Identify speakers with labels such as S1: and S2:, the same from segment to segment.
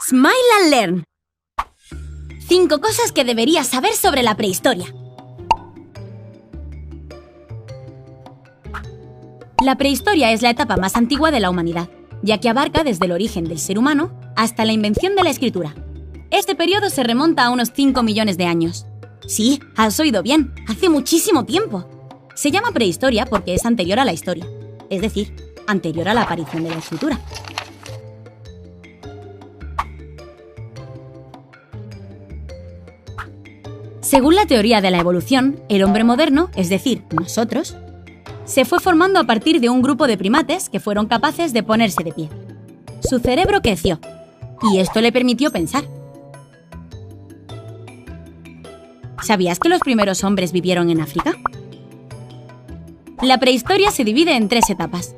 S1: Smile and Learn. 5 cosas que deberías saber sobre la prehistoria. La prehistoria es la etapa más antigua de la humanidad, ya que abarca desde el origen del ser humano hasta la invención de la escritura. Este periodo se remonta a unos 5 millones de años. Sí, has oído bien, hace muchísimo tiempo. Se llama prehistoria porque es anterior a la historia, es decir, anterior a la aparición de la escritura. Según la teoría de la evolución, el hombre moderno, es decir, nosotros, se fue formando a partir de un grupo de primates que fueron capaces de ponerse de pie. Su cerebro creció, y esto le permitió pensar. ¿Sabías que los primeros hombres vivieron en África? La prehistoria se divide en 3 etapas: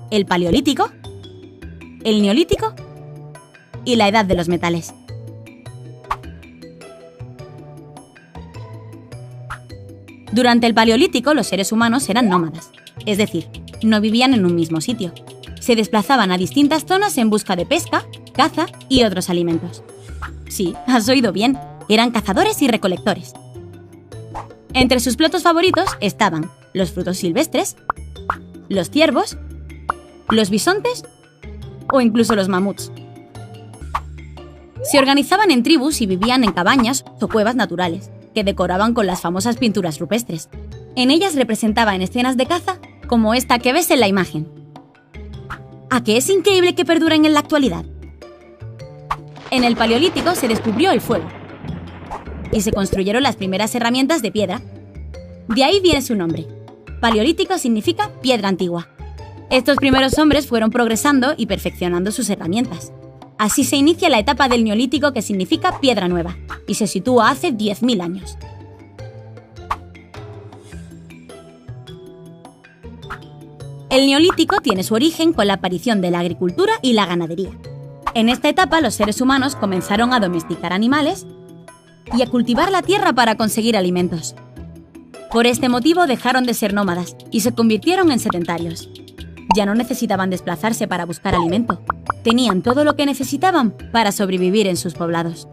S1: el Paleolítico, el Neolítico y la Edad de los Metales. Durante el Paleolítico, los seres humanos eran nómadas, es decir, no vivían en un mismo sitio. Se desplazaban a distintas zonas en busca de pesca, caza y otros alimentos. Sí, has oído bien, eran cazadores y recolectores. Entre sus platos favoritos estaban los frutos silvestres, los ciervos, los bisontes o incluso los mamuts. Se organizaban en tribus y vivían en cabañas o cuevas naturales, que decoraban con las famosas pinturas rupestres. En ellas representaban escenas de caza como esta que ves en la imagen. ¿A qué es increíble que perduren en la actualidad? En el Paleolítico se descubrió el fuego y se construyeron las primeras herramientas de piedra. De ahí viene su nombre. Paleolítico significa piedra antigua. Estos primeros hombres fueron progresando y perfeccionando sus herramientas. Así se inicia la etapa del Neolítico, que significa piedra nueva, y se sitúa hace 10.000 años. El Neolítico tiene su origen con la aparición de la agricultura y la ganadería. En esta etapa, los seres humanos comenzaron a domesticar animales y a cultivar la tierra para conseguir alimentos. Por este motivo dejaron de ser nómadas y se convirtieron en sedentarios. Ya no necesitaban desplazarse para buscar alimento. Tenían todo lo que necesitaban para sobrevivir en sus poblados.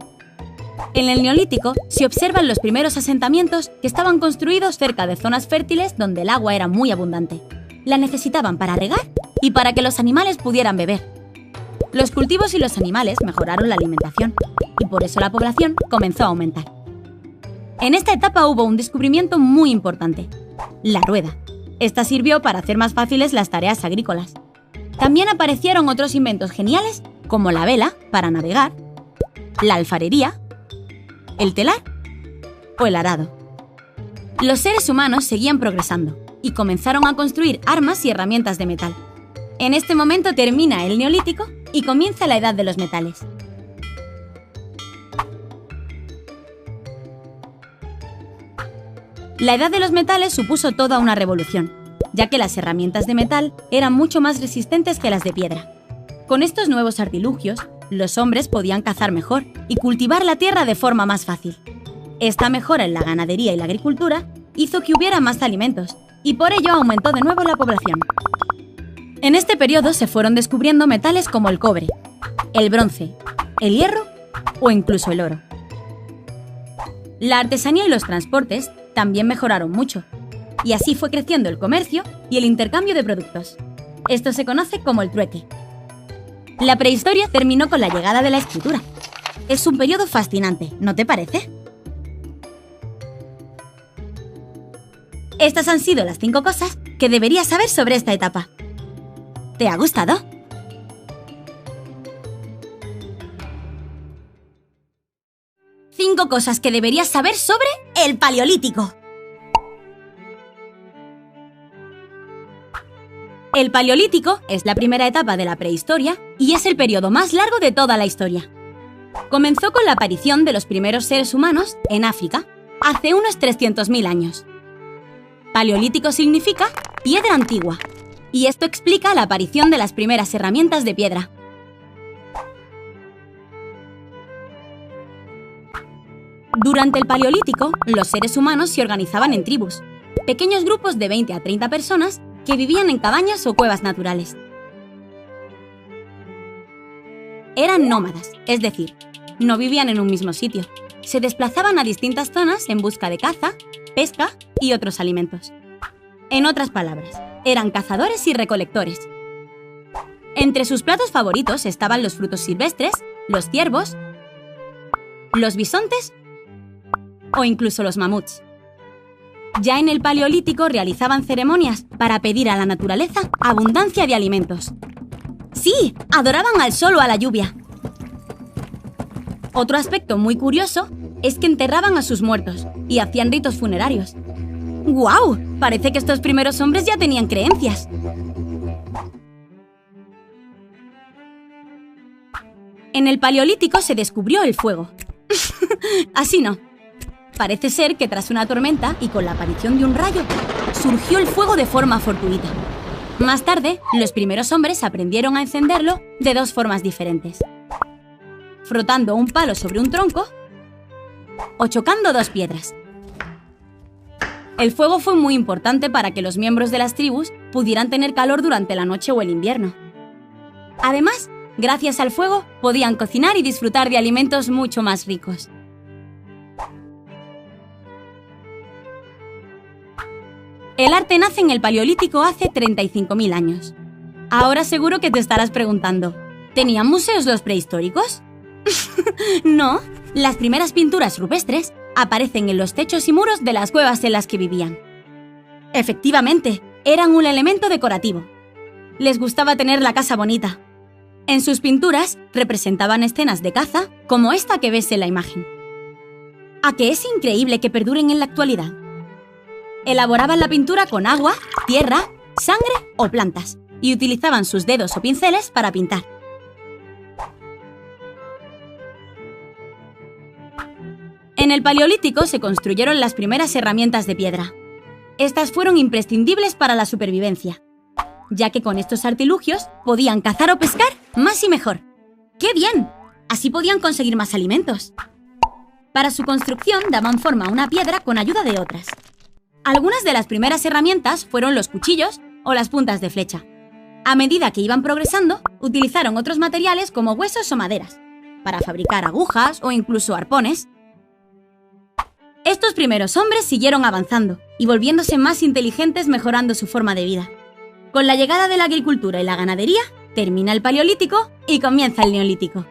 S1: En el Neolítico se observan los primeros asentamientos que estaban construidos cerca de zonas fértiles donde el agua era muy abundante. La necesitaban para regar y para que los animales pudieran beber. Los cultivos y los animales mejoraron la alimentación y por eso la población comenzó a aumentar. En esta etapa hubo un descubrimiento muy importante: la rueda. Esta sirvió para hacer más fáciles las tareas agrícolas. También aparecieron otros inventos geniales como la vela para navegar, la alfarería, el telar o el arado. Los seres humanos seguían progresando y comenzaron a construir armas y herramientas de metal. En este momento termina el Neolítico y comienza la Edad de los Metales. La Edad de los Metales supuso toda una revolución, ya que las herramientas de metal eran mucho más resistentes que las de piedra. Con estos nuevos artilugios, los hombres podían cazar mejor y cultivar la tierra de forma más fácil. Esta mejora en la ganadería y la agricultura hizo que hubiera más alimentos, y por ello aumentó de nuevo la población. En este periodo se fueron descubriendo metales como el cobre, el bronce, el hierro o incluso el oro. La artesanía y los transportes también mejoraron mucho, y así fue creciendo el comercio y el intercambio de productos. Esto se conoce como el trueque. La prehistoria terminó con la llegada de la escritura. Es un periodo fascinante, ¿no te parece? Estas han sido las 5 cosas que deberías saber sobre esta etapa. ¿Te ha gustado? ¡5 cosas que deberías saber sobre el Paleolítico! El Paleolítico es la primera etapa de la prehistoria y es el periodo más largo de toda la historia. Comenzó con la aparición de los primeros seres humanos en África, hace unos 300.000 años. Paleolítico significa piedra antigua, y esto explica la aparición de las primeras herramientas de piedra. Durante el Paleolítico, los seres humanos se organizaban en tribus, pequeños grupos de 20 a 30 personas que vivían en cabañas o cuevas naturales. eran nómadas, es decir, no vivían en un mismo sitio. Se desplazaban a distintas zonas en busca de caza, pesca y otros alimentos. En otras palabras, eran cazadores y recolectores. Entre sus platos favoritos estaban los frutos silvestres, los ciervos, los bisontes o incluso los mamuts. Ya en el Paleolítico realizaban ceremonias para pedir a la naturaleza abundancia de alimentos. ¡Sí! Adoraban al sol o a la lluvia. Otro aspecto muy curioso es que enterraban a sus muertos y hacían ritos funerarios. ¡Guau! Parece que estos primeros hombres ya tenían creencias. En el Paleolítico se descubrió el fuego. Así no. Parece ser que tras una tormenta y con la aparición de un rayo, surgió el fuego de forma fortuita. Más tarde, los primeros hombres aprendieron a encenderlo de dos formas diferentes: frotando un palo sobre un tronco o chocando dos piedras. El fuego fue muy importante para que los miembros de las tribus pudieran tener calor durante la noche o el invierno. Además, gracias al fuego, podían cocinar y disfrutar de alimentos mucho más ricos. El arte nace en el Paleolítico hace 35.000 años. Ahora seguro que te estarás preguntando, ¿tenían museos los prehistóricos? No, las primeras pinturas rupestres aparecen en los techos y muros de las cuevas en las que vivían. Efectivamente, eran un elemento decorativo. Les gustaba tener la casa bonita. En sus pinturas representaban escenas de caza, como esta que ves en la imagen. ¿A qué es increíble que perduren en la actualidad? Elaboraban la pintura con agua, tierra, sangre o plantas, y utilizaban sus dedos o pinceles para pintar. En el Paleolítico se construyeron las primeras herramientas de piedra. Estas fueron imprescindibles para la supervivencia, ya que con estos artilugios podían cazar o pescar más y mejor. ¡Qué bien! Así podían conseguir más alimentos. Para su construcción daban forma a una piedra con ayuda de otras. Algunas de las primeras herramientas fueron los cuchillos o las puntas de flecha. A medida que iban progresando, utilizaron otros materiales como huesos o maderas, para fabricar agujas o incluso arpones. Estos primeros hombres siguieron avanzando y volviéndose más inteligentes, mejorando su forma de vida. Con la llegada de la agricultura y la ganadería, termina el Paleolítico y comienza el Neolítico.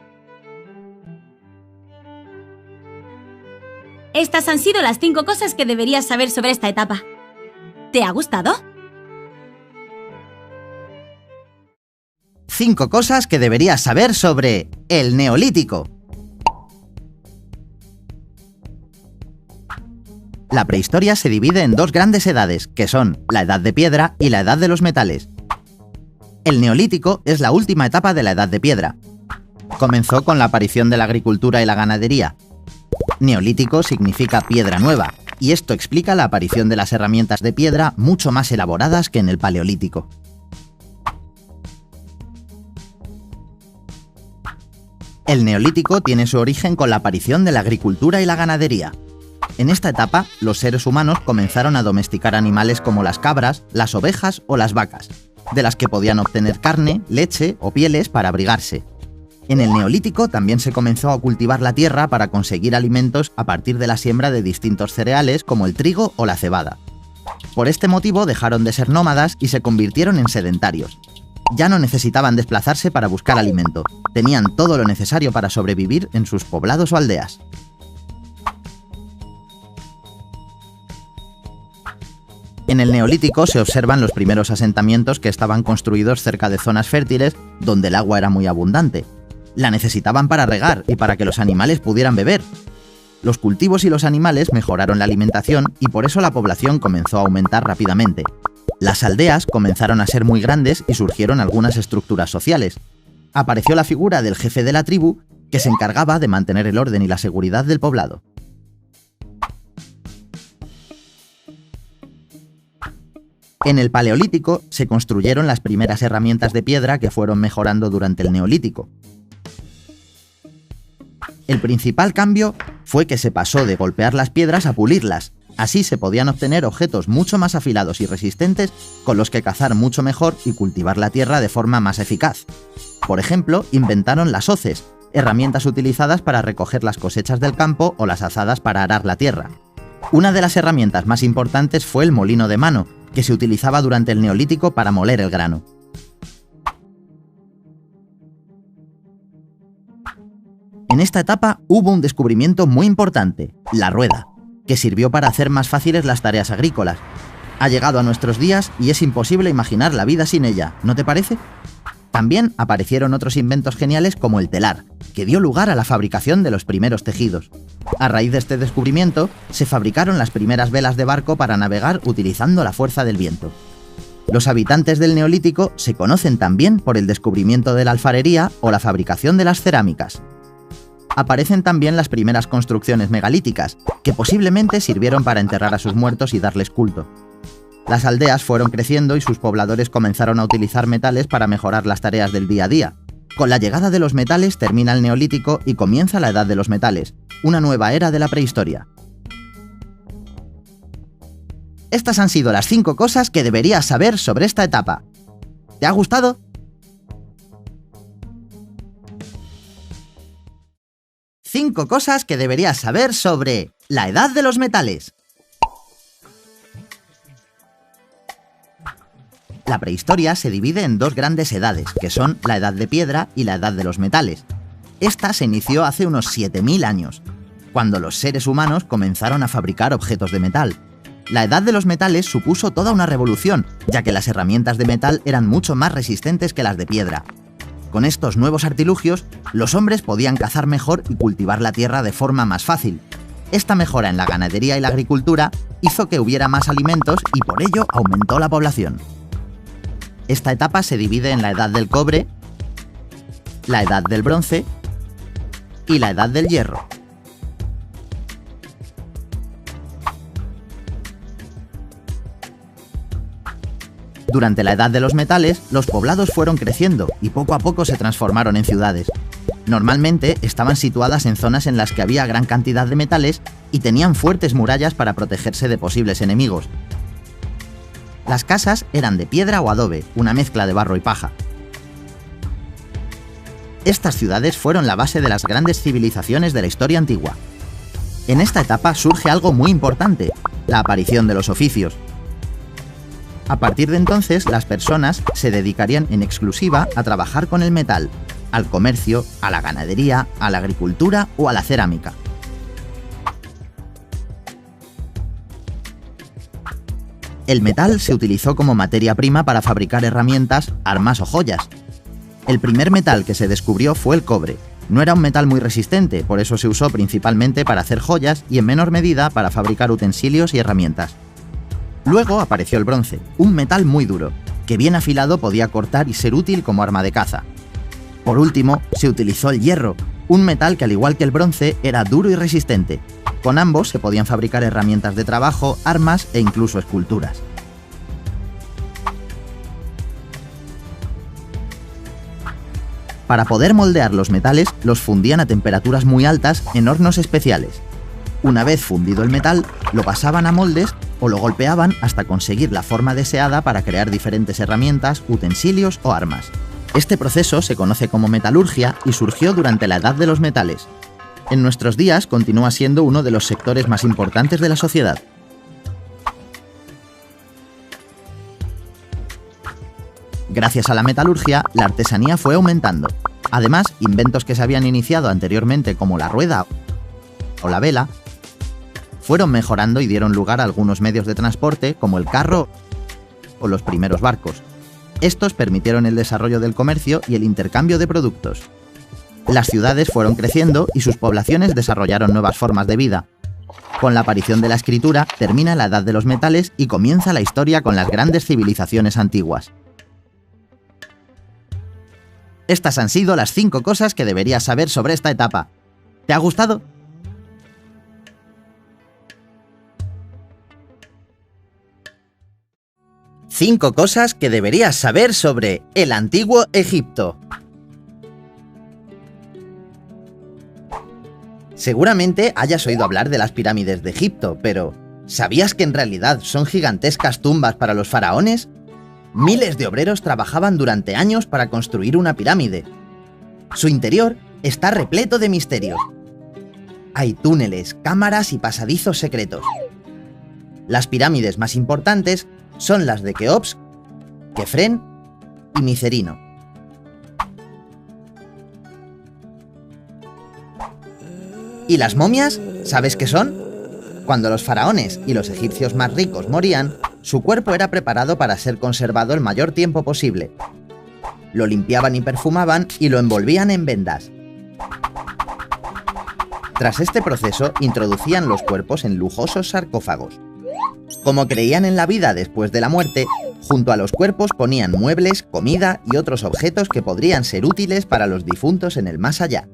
S1: Estas han sido las 5 cosas que deberías saber sobre esta etapa. ¿Te ha gustado?
S2: 5 cosas que deberías saber sobre el Neolítico. La prehistoria se divide en 2 grandes edades, que son la Edad de Piedra y la Edad de los Metales. El Neolítico es la última etapa de la Edad de Piedra. Comenzó con la aparición de la agricultura y la ganadería. Neolítico significa piedra nueva, y esto explica la aparición de las herramientas de piedra mucho más elaboradas que en el Paleolítico. El Neolítico tiene su origen con la aparición de la agricultura y la ganadería. En esta etapa, los seres humanos comenzaron a domesticar animales como las cabras, las ovejas o las vacas, de las que podían obtener carne, leche o pieles para abrigarse. En el Neolítico también se comenzó a cultivar la tierra para conseguir alimentos a partir de la siembra de distintos cereales como el trigo o la cebada. Por este motivo dejaron de ser nómadas y se convirtieron en sedentarios. Ya no necesitaban desplazarse para buscar alimento, tenían todo lo necesario para sobrevivir en sus poblados o aldeas. En el Neolítico se observan los primeros asentamientos que estaban construidos cerca de zonas fértiles donde el agua era muy abundante. La necesitaban para regar y para que los animales pudieran beber. Los cultivos y los animales mejoraron la alimentación y por eso la población comenzó a aumentar rápidamente. Las aldeas comenzaron a ser muy grandes y surgieron algunas estructuras sociales. Apareció la figura del jefe de la tribu, que se encargaba de mantener el orden y la seguridad del poblado. En el Paleolítico se construyeron las primeras herramientas de piedra que fueron mejorando durante el Neolítico. El principal cambio fue que se pasó de golpear las piedras a pulirlas. Así se podían obtener objetos mucho más afilados y resistentes con los que cazar mucho mejor y cultivar la tierra de forma más eficaz. Por ejemplo, inventaron las hoces, herramientas utilizadas para recoger las cosechas del campo o las azadas para arar la tierra. Una de las herramientas más importantes fue el molino de mano, que se utilizaba durante el Neolítico para moler el grano. En esta etapa hubo un descubrimiento muy importante, la rueda, que sirvió para hacer más fáciles las tareas agrícolas. Ha llegado a nuestros días y es imposible imaginar la vida sin ella, ¿no te parece? También aparecieron otros inventos geniales como el telar, que dio lugar a la fabricación de los primeros tejidos. A raíz de este descubrimiento, se fabricaron las primeras velas de barco para navegar utilizando la fuerza del viento. Los habitantes del Neolítico se conocen también por el descubrimiento de la alfarería o la fabricación de las cerámicas. Aparecen también las primeras construcciones megalíticas, que posiblemente sirvieron para enterrar a sus muertos y darles culto. Las aldeas fueron creciendo y sus pobladores comenzaron a utilizar metales para mejorar las tareas del día a día. Con la llegada de los metales termina el Neolítico y comienza la Edad de los Metales, una nueva era de la prehistoria. Estas han sido las 5 cosas que deberías saber sobre esta etapa. ¿Te ha gustado? 5 cosas que deberías saber sobre la Edad de los Metales. La prehistoria se divide en 2 grandes edades, que son la Edad de Piedra y la Edad de los Metales. Esta se inició hace unos 7000 años, cuando los seres humanos comenzaron a fabricar objetos de metal. La Edad de los Metales supuso toda una revolución, ya que las herramientas de metal eran mucho más resistentes que las de piedra. Con estos nuevos artilugios, los hombres podían cazar mejor y cultivar la tierra de forma más fácil. Esta mejora en la ganadería y la agricultura hizo que hubiera más alimentos y por ello aumentó la población. Esta etapa se divide en la Edad del Cobre, la Edad del Bronce y la Edad del Hierro. Durante la Edad de los Metales, los poblados fueron creciendo y poco a poco se transformaron en ciudades. Normalmente estaban situadas en zonas en las que había gran cantidad de metales y tenían fuertes murallas para protegerse de posibles enemigos. Las casas eran de piedra o adobe, una mezcla de barro y paja. Estas ciudades fueron la base de las grandes civilizaciones de la historia antigua. En esta etapa surge algo muy importante, la aparición de los oficios. A partir de entonces, las personas se dedicarían en exclusiva a trabajar con el metal, al comercio, a la ganadería, a la agricultura o a la cerámica. El metal se utilizó como materia prima para fabricar herramientas, armas o joyas. El primer metal que se descubrió fue el cobre. No era un metal muy resistente, por eso se usó principalmente para hacer joyas y en menor medida para fabricar utensilios y herramientas. Luego apareció el bronce, un metal muy duro, que bien afilado podía cortar y ser útil como arma de caza. Por último, se utilizó el hierro, un metal que al igual que el bronce era duro y resistente. Con ambos se podían fabricar herramientas de trabajo, armas e incluso esculturas. Para poder moldear los metales, los fundían a temperaturas muy altas en hornos especiales. Una vez fundido el metal, lo pasaban a moldes o lo golpeaban hasta conseguir la forma deseada para crear diferentes herramientas, utensilios o armas. Este proceso se conoce como metalurgia y surgió durante la Edad de los Metales. En nuestros días continúa siendo uno de los sectores más importantes de la sociedad. Gracias a la metalurgia, la artesanía fue aumentando. Además, inventos que se habían iniciado anteriormente como la rueda o la vela, fueron mejorando y dieron lugar a algunos medios de transporte como el carro o los primeros barcos. Estos permitieron el desarrollo del comercio y el intercambio de productos. Las ciudades fueron creciendo y sus poblaciones desarrollaron nuevas formas de vida. Con la aparición de la escritura, termina la Edad de los Metales y comienza la historia con las grandes civilizaciones antiguas. Estas han sido las 5 cosas que deberías saber sobre esta etapa. ¿Te ha gustado? ¡5 cosas que deberías saber sobre el Antiguo Egipto! Seguramente hayas oído hablar de las pirámides de Egipto, pero ¿sabías que en realidad son gigantescas tumbas para los faraones? Miles de obreros trabajaban durante años para construir una pirámide. Su interior está repleto de misterios. Hay túneles, cámaras y pasadizos secretos. Las pirámides más importantes son las de Keops, Kefren y Micerino. ¿Y las momias? ¿Sabes qué son? Cuando los faraones y los egipcios más ricos morían, su cuerpo era preparado para ser conservado el mayor tiempo posible. Lo limpiaban y perfumaban y lo envolvían en vendas. Tras este proceso, introducían los cuerpos en lujosos sarcófagos. Como creían en la vida después de la muerte, junto a los cuerpos ponían muebles, comida y otros objetos que podrían ser útiles para los difuntos en el más allá.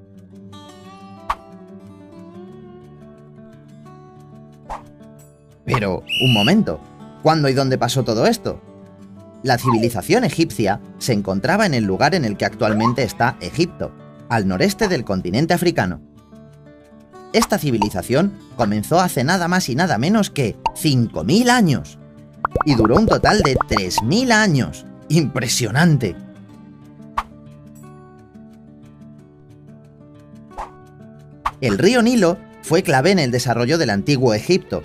S2: Pero, un momento, ¿cuándo y dónde pasó todo esto? La civilización egipcia se encontraba en el lugar en el que actualmente está Egipto, al noreste del continente africano. Esta civilización comenzó hace nada más y nada menos que 5.000 años y duró un total de 3.000 años. ¡Impresionante! El río Nilo fue clave en el desarrollo del antiguo Egipto.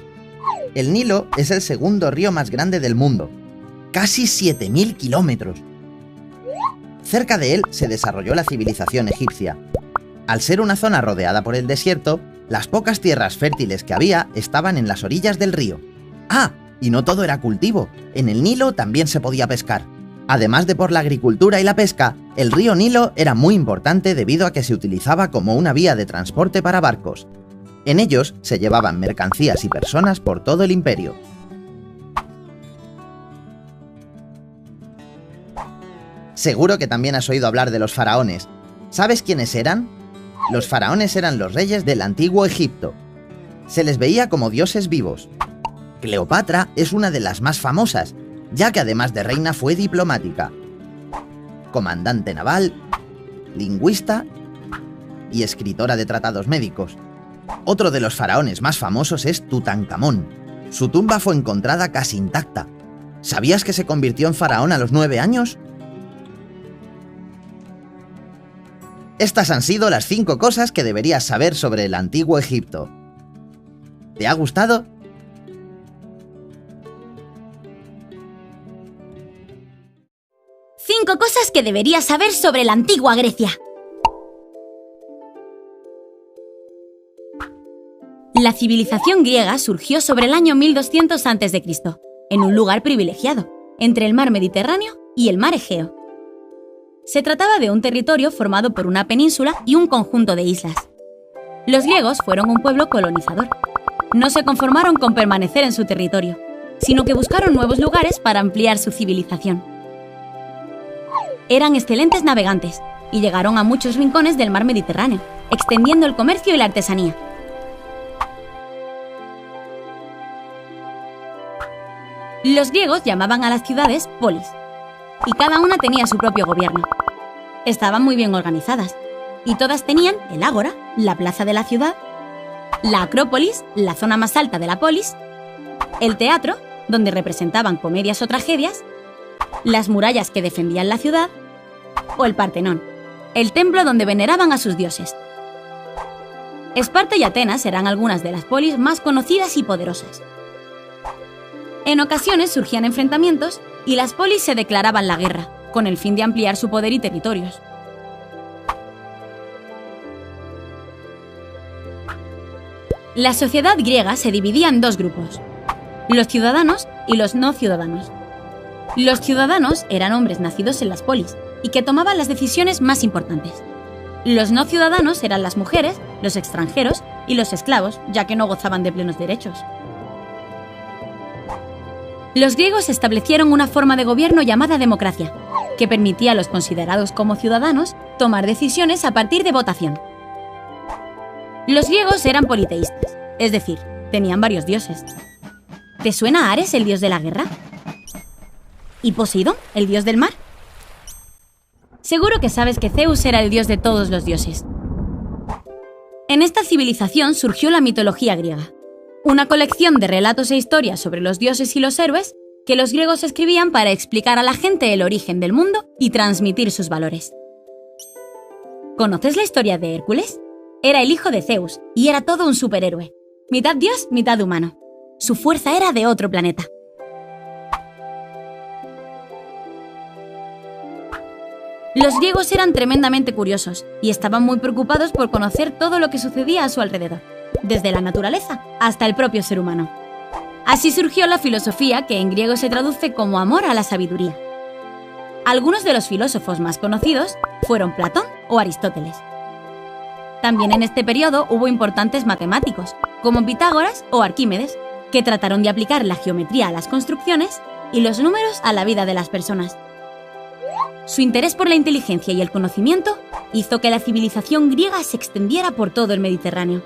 S2: El Nilo es el segundo río más grande del mundo, casi 7.000 kilómetros. Cerca de él se desarrolló la civilización egipcia. Al ser una zona rodeada por el desierto, las pocas tierras fértiles que había estaban en las orillas del río. ¡Ah! Y no todo era cultivo. En el Nilo también se podía pescar. Además de por la agricultura y la pesca, el río Nilo era muy importante debido a que se utilizaba como una vía de transporte para barcos. En ellos se llevaban mercancías y personas por todo el imperio. Seguro que también has oído hablar de los faraones. ¿Sabes quiénes eran? Los faraones eran los reyes del antiguo Egipto. Se les veía como dioses vivos. Cleopatra es una de las más famosas, ya que además de reina fue diplomática, comandante naval, lingüista y escritora de tratados médicos. Otro de los faraones más famosos es Tutankamón. Su tumba fue encontrada casi intacta. ¿Sabías que se convirtió en faraón a los 9 años? Estas han sido las 5 cosas que deberías saber sobre el antiguo Egipto. ¿Te ha gustado?
S1: Cinco cosas que deberías saber sobre la antigua Grecia. La civilización griega surgió sobre el año 1200 a.C., en un lugar privilegiado, entre el mar Mediterráneo y el mar Egeo. Se trataba de un territorio formado por una península y un conjunto de islas. Los griegos fueron un pueblo colonizador. No se conformaron con permanecer en su territorio, sino que buscaron nuevos lugares para ampliar su civilización. Eran excelentes navegantes y llegaron a muchos rincones del mar Mediterráneo, extendiendo el comercio y la artesanía. Los griegos llamaban a las ciudades polis, y cada una tenía su propio gobierno. Estaban muy bien organizadas, y todas tenían el ágora, la plaza de la ciudad, la acrópolis, la zona más alta de la polis, el teatro, donde representaban comedias o tragedias, las murallas que defendían la ciudad, o el Partenón, el templo donde veneraban a sus dioses. Esparta y Atenas eran algunas de las polis más conocidas y poderosas. En ocasiones surgían enfrentamientos y las polis se declaraban la guerra, con el fin de ampliar su poder y territorios. La sociedad griega se dividía en dos grupos: los ciudadanos y los no ciudadanos. Los ciudadanos eran hombres nacidos en las polis y que tomaban las decisiones más importantes. Los no ciudadanos eran las mujeres, los extranjeros y los esclavos, ya que no gozaban de plenos derechos. Los griegos establecieron una forma de gobierno llamada democracia, que permitía a los considerados como ciudadanos tomar decisiones a partir de votación. Los griegos eran politeístas, es decir, tenían varios dioses. ¿Te suena Ares, el dios de la guerra? ¿Y Poseidón, el dios del mar? Seguro que sabes que Zeus era el dios de todos los dioses. En esta civilización surgió la mitología griega, una colección de relatos e historias sobre los dioses y los héroes que los griegos escribían para explicar a la gente el origen del mundo y transmitir sus valores. ¿Conoces la historia de Hércules? Era el hijo de Zeus y era todo un superhéroe. Mitad dios, mitad humano. Su fuerza era de otro planeta. Los griegos eran tremendamente curiosos y estaban muy preocupados por conocer todo lo que sucedía a su alrededor, desde la naturaleza hasta el propio ser humano. Así surgió la filosofía, que en griego se traduce como amor a la sabiduría. Algunos de los filósofos más conocidos fueron Platón o Aristóteles. También en este periodo hubo importantes matemáticos, como Pitágoras o Arquímedes, que trataron de aplicar la geometría a las construcciones y los números a la vida de las personas. Su interés por la inteligencia y el conocimiento hizo que la civilización griega se extendiera por todo el Mediterráneo.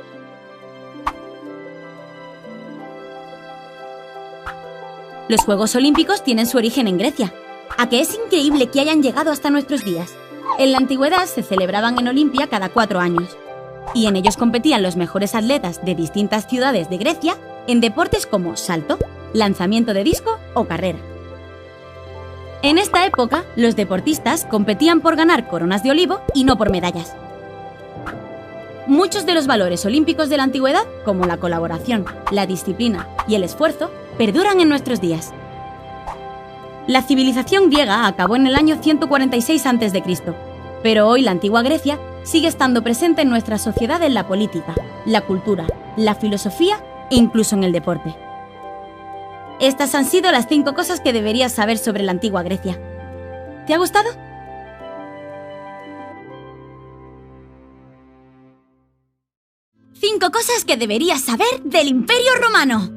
S1: Los Juegos Olímpicos tienen su origen en Grecia. ¿A qué es increíble que hayan llegado hasta nuestros días? En la antigüedad se celebraban en Olimpia cada 4 años, y en ellos competían los mejores atletas de distintas ciudades de Grecia en deportes como salto, lanzamiento de disco o carrera. En esta época, los deportistas competían por ganar coronas de olivo y no por medallas. Muchos de los valores olímpicos de la antigüedad, como la colaboración, la disciplina y el esfuerzo, perduran en nuestros días. La civilización griega acabó en el año 146 a.C., pero hoy la antigua Grecia sigue estando presente en nuestra sociedad en la política, la cultura, la filosofía e incluso en el deporte. Estas han sido las 5 cosas que deberías saber sobre la antigua Grecia. ¿Te ha gustado? ¡5 cosas que deberías saber del Imperio Romano!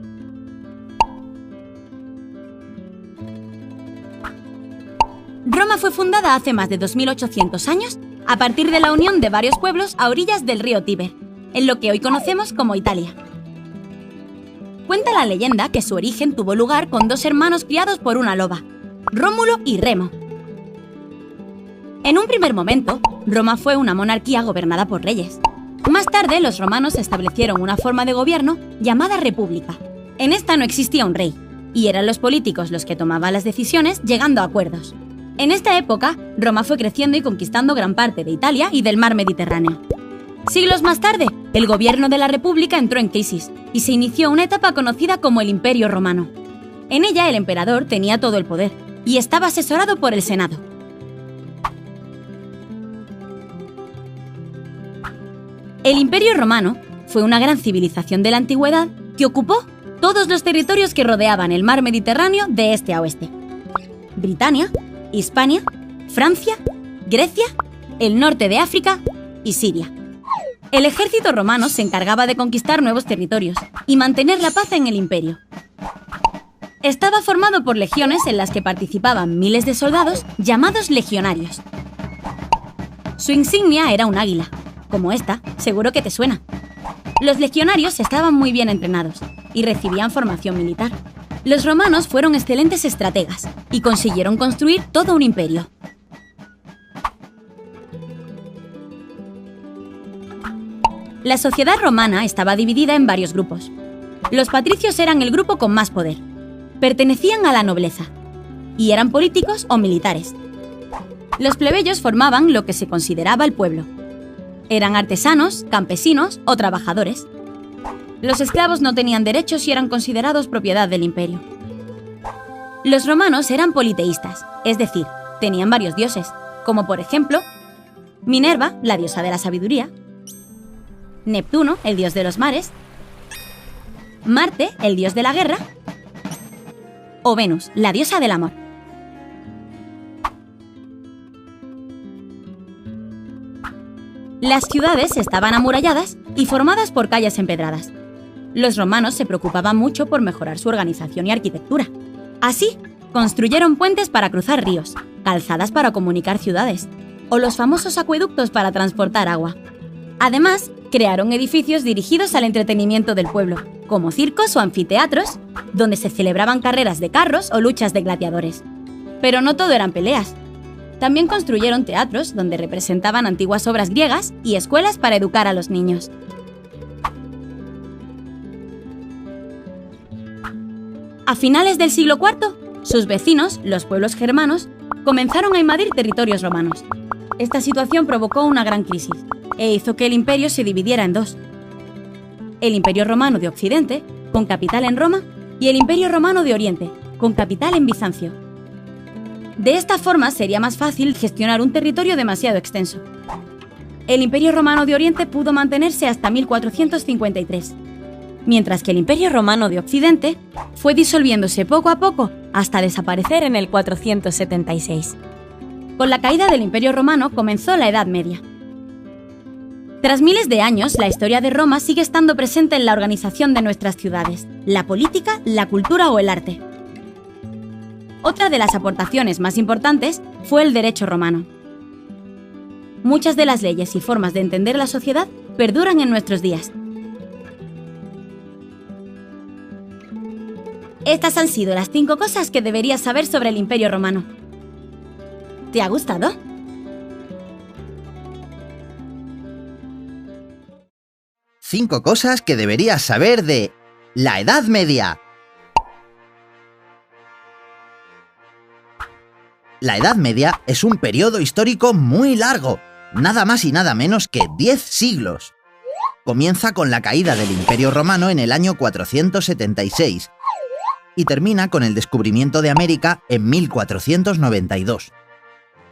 S1: Roma fue fundada hace más de 2800 años a partir de la unión de varios pueblos a orillas del río Tíber, en lo que hoy conocemos como Italia. Cuenta la leyenda que su origen tuvo lugar con 2 hermanos criados por una loba, Rómulo y Remo. En un primer momento, Roma fue una monarquía gobernada por reyes. Más tarde, los romanos establecieron una forma de gobierno llamada república. En esta no existía un rey, y eran los políticos los que tomaban las decisiones llegando a acuerdos. En esta época, Roma fue creciendo y conquistando gran parte de Italia y del mar Mediterráneo. Siglos más tarde, el gobierno de la República entró en crisis y se inició una etapa conocida como el Imperio Romano. En ella, el emperador tenía todo el poder y estaba asesorado por el Senado. El Imperio Romano fue una gran civilización de la antigüedad que ocupó todos los territorios que rodeaban el mar Mediterráneo de este a oeste: Britania, Hispania, Francia, Grecia, el norte de África y Siria. El ejército romano se encargaba de conquistar nuevos territorios y mantener la paz en el imperio. Estaba formado por legiones en las que participaban miles de soldados llamados legionarios. Su insignia era un águila. Como esta, seguro que te suena. Los legionarios estaban muy bien entrenados y recibían formación militar. Los romanos fueron excelentes estrategas y consiguieron construir todo un imperio. La sociedad romana estaba dividida en varios grupos. Los patricios eran el grupo con más poder. Pertenecían a la nobleza y eran políticos o militares. Los plebeyos formaban lo que se consideraba el pueblo. Eran artesanos, campesinos o trabajadores. Los esclavos no tenían derechos y eran considerados propiedad del imperio. Los romanos eran politeístas, es decir, tenían varios dioses, como por ejemplo Minerva, la diosa de la sabiduría, Neptuno, el dios de los mares, Marte, el dios de la guerra, o Venus, la diosa del amor. Las ciudades estaban amuralladas y formadas por calles empedradas. Los romanos se preocupaban mucho por mejorar su organización y arquitectura. Así, construyeron puentes para cruzar ríos, calzadas para comunicar ciudades, o los famosos acueductos para transportar agua. Además, crearon edificios dirigidos al entretenimiento del pueblo, como circos o anfiteatros, donde se celebraban carreras de carros o luchas de gladiadores. Pero no todo eran peleas. También construyeron teatros donde representaban antiguas obras griegas y escuelas para educar a los niños. A finales del siglo IV, sus vecinos, los pueblos germanos, comenzaron a invadir territorios romanos. Esta situación provocó una gran crisis e hizo que el imperio se dividiera en dos. El Imperio Romano de Occidente, con capital en Roma, y el Imperio Romano de Oriente, con capital en Bizancio. De esta forma sería más fácil gestionar un territorio demasiado extenso. El Imperio Romano de Oriente pudo mantenerse hasta 1453, mientras que el Imperio Romano de Occidente fue disolviéndose poco a poco hasta desaparecer en el 476. Con la caída del Imperio Romano comenzó la Edad Media. Tras miles de años, la historia de Roma sigue estando presente en la organización de nuestras ciudades, la política, la cultura o el arte. Otra de las aportaciones más importantes fue el derecho romano. Muchas de las leyes y formas de entender la sociedad perduran en nuestros días. Estas han sido las 5 cosas que deberías saber sobre el Imperio Romano. ¿Te ha gustado?
S2: Cinco cosas que deberías saber de la Edad Media. La Edad Media es un periodo histórico muy largo, nada más y nada menos que 10 siglos. Comienza con la caída del Imperio Romano en el año 476 y termina con el descubrimiento de América en 1492.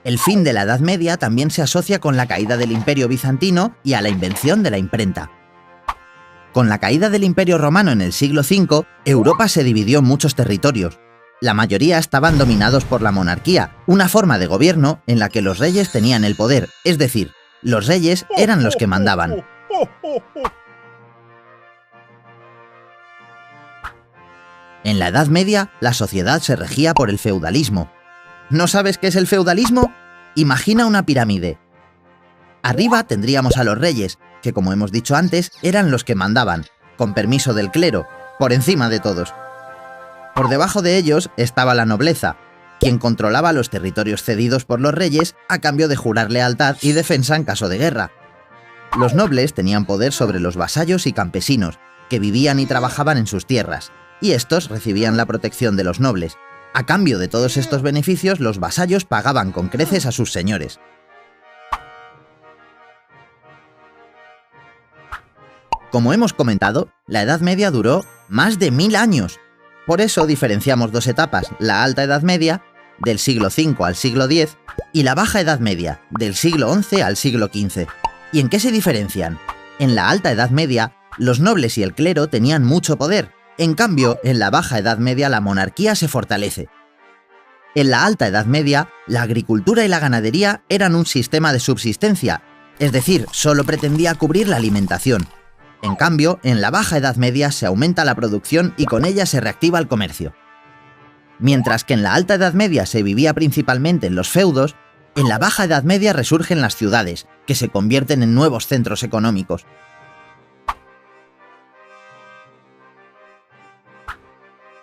S2: El fin de la Edad Media también se asocia con la caída del Imperio Bizantino y a la invención de la imprenta. Con la caída del Imperio Romano en el siglo V, Europa se dividió en muchos territorios. La mayoría estaban dominados por la monarquía, una forma de gobierno en la que los reyes tenían el poder, es decir, los reyes eran los que mandaban. En la Edad Media, la sociedad se regía por el feudalismo. ¿No sabes qué es el feudalismo? Imagina una pirámide. Arriba tendríamos a los reyes, que como hemos dicho antes, eran los que mandaban, con permiso del clero, por encima de todos. Por debajo de ellos estaba la nobleza, quien controlaba los territorios cedidos por los reyes a cambio de jurar lealtad y defensa en caso de guerra. Los nobles tenían poder sobre los vasallos y campesinos, que vivían y trabajaban en sus tierras, y estos recibían la protección de los nobles. A cambio de todos estos beneficios, los vasallos pagaban con creces a sus señores. Como hemos comentado, la Edad Media duró más de 1000 años. Por eso diferenciamos dos etapas, la Alta Edad Media, del siglo V al siglo X, y la Baja Edad Media, del siglo XI al siglo XV. ¿Y en qué se diferencian? En la Alta Edad Media, los nobles y el clero tenían mucho poder. En cambio, en la Baja Edad Media la monarquía se fortalece. En la Alta Edad Media, la agricultura y la ganadería eran un sistema de subsistencia, es decir, solo pretendía cubrir la alimentación. En cambio, en la Baja Edad Media se aumenta la producción y con ella se reactiva el comercio. Mientras que en la Alta Edad Media se vivía principalmente en los feudos, en la Baja Edad Media resurgen las ciudades, que se convierten en nuevos centros económicos.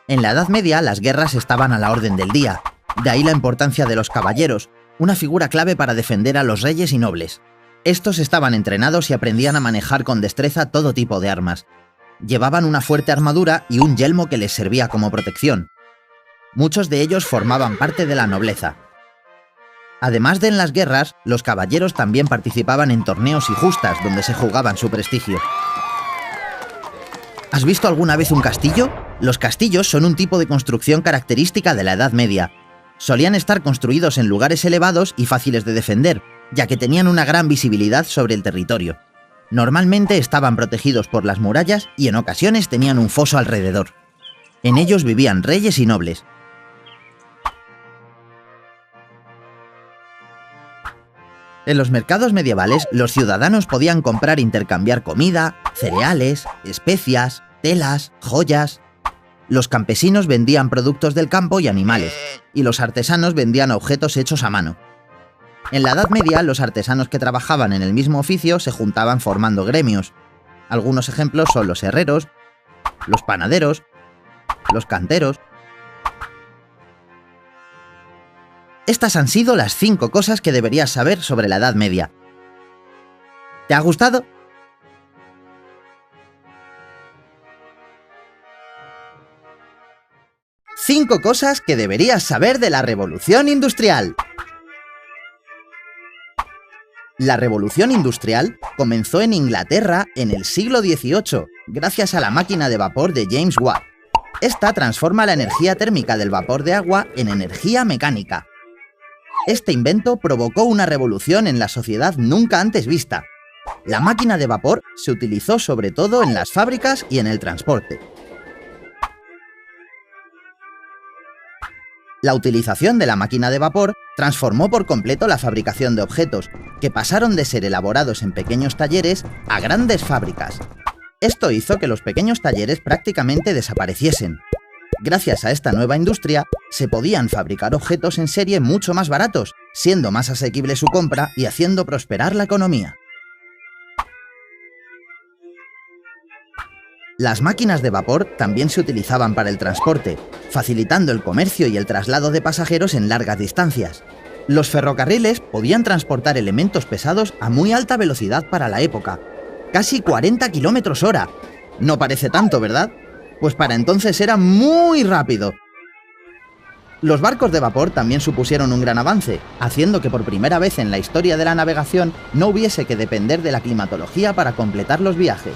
S2: En la Edad Media las guerras estaban a la orden del día, de ahí la importancia de los caballeros, una figura clave para defender a los reyes y nobles. Estos estaban entrenados y aprendían a manejar con destreza todo tipo de armas. Llevaban una fuerte armadura y un yelmo que les servía como protección. Muchos de ellos formaban parte de la nobleza. Además de en las guerras, los caballeros también participaban en torneos y justas donde se jugaban su prestigio. ¿Has visto alguna vez un castillo? Los castillos son un tipo de construcción característica de la Edad Media. Solían estar construidos en lugares elevados y fáciles de defender, ya que tenían una gran visibilidad sobre el territorio. Normalmente estaban protegidos por las murallas y en ocasiones tenían un foso alrededor. En ellos vivían reyes y nobles. En los mercados medievales, los ciudadanos podían comprar e intercambiar comida, cereales, especias, telas, joyas. Los campesinos vendían productos del campo y animales, y los artesanos vendían objetos hechos a mano. En la Edad Media, los artesanos que trabajaban en el mismo oficio se juntaban formando gremios. Algunos ejemplos son los herreros, los panaderos, los canteros. Estas han sido las 5 cosas que deberías saber sobre la Edad Media. ¿Te ha gustado? ¡5 cosas que deberías saber de la Revolución Industrial! La revolución industrial comenzó en Inglaterra en el siglo XVIII, gracias a la máquina de vapor de James Watt. Esta transforma la energía térmica del vapor de agua en energía mecánica. Este invento provocó una revolución en la sociedad nunca antes vista. La máquina de vapor se utilizó sobre todo en las fábricas y en el transporte. La utilización de la máquina de vapor transformó por completo la fabricación de objetos, que pasaron de ser elaborados en pequeños talleres a grandes fábricas. Esto hizo que los pequeños talleres prácticamente desapareciesen. Gracias a esta nueva industria, se podían fabricar objetos en serie mucho más baratos, siendo más asequible su compra y haciendo prosperar la economía. Las máquinas de vapor también se utilizaban para el transporte, facilitando el comercio y el traslado de pasajeros en largas distancias. Los ferrocarriles podían transportar elementos pesados a muy alta velocidad para la época, casi 40 km/h. No parece tanto, ¿verdad? Pues para entonces era muy rápido. Los barcos de vapor también supusieron un gran avance, haciendo que por primera vez en la historia de la navegación no hubiese que depender de la climatología para completar los viajes.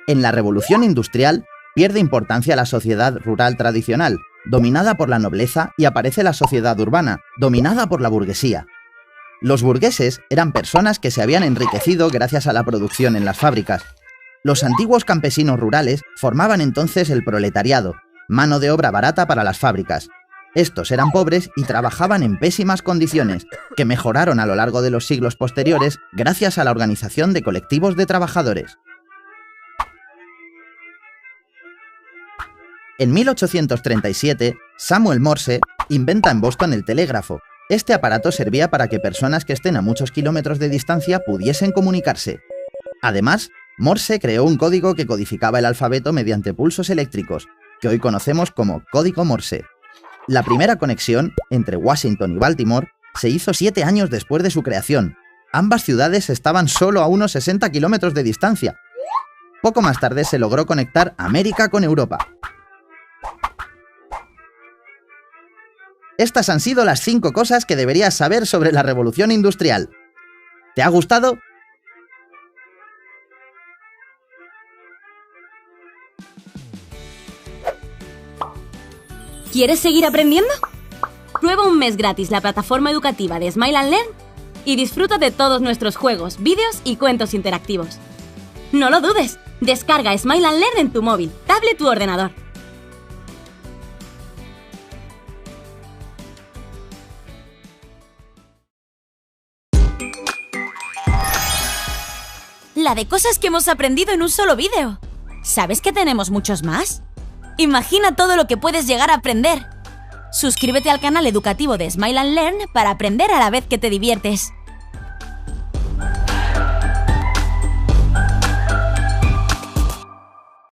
S2: En la revolución industrial pierde importancia la sociedad rural tradicional, dominada por la nobleza, y aparece la sociedad urbana, dominada por la burguesía. Los burgueses eran personas que se habían enriquecido gracias a la producción en las fábricas. Los antiguos campesinos rurales formaban entonces el proletariado, mano de obra barata para las fábricas. Estos eran pobres y trabajaban en pésimas condiciones, que mejoraron a lo largo de los siglos posteriores gracias a la organización de colectivos de trabajadores. En 1837, Samuel Morse inventa en Boston el telégrafo. Este aparato servía para que personas que estén a muchos kilómetros de distancia pudiesen comunicarse. Además, Morse creó un código que codificaba el alfabeto mediante pulsos eléctricos, que hoy conocemos como código Morse. La primera conexión entre Washington y Baltimore se hizo 7 años después de su creación. Ambas ciudades estaban solo a unos 60 kilómetros de distancia. Poco más tarde se logró conectar América con Europa. Estas han sido las 5 cosas que deberías saber sobre la revolución industrial. ¿Te ha gustado?
S1: ¿Quieres seguir aprendiendo? Prueba un mes gratis la plataforma educativa de Smile & Learn y disfruta de todos nuestros juegos, vídeos y cuentos interactivos. No lo dudes, descarga Smile & Learn en tu móvil, tablet u ordenador. La de cosas que hemos aprendido en un solo vídeo. ¿Sabes que tenemos muchos más? Imagina todo lo que puedes llegar a aprender. Suscríbete al canal educativo de Smile & Learn para aprender a la vez que te diviertes.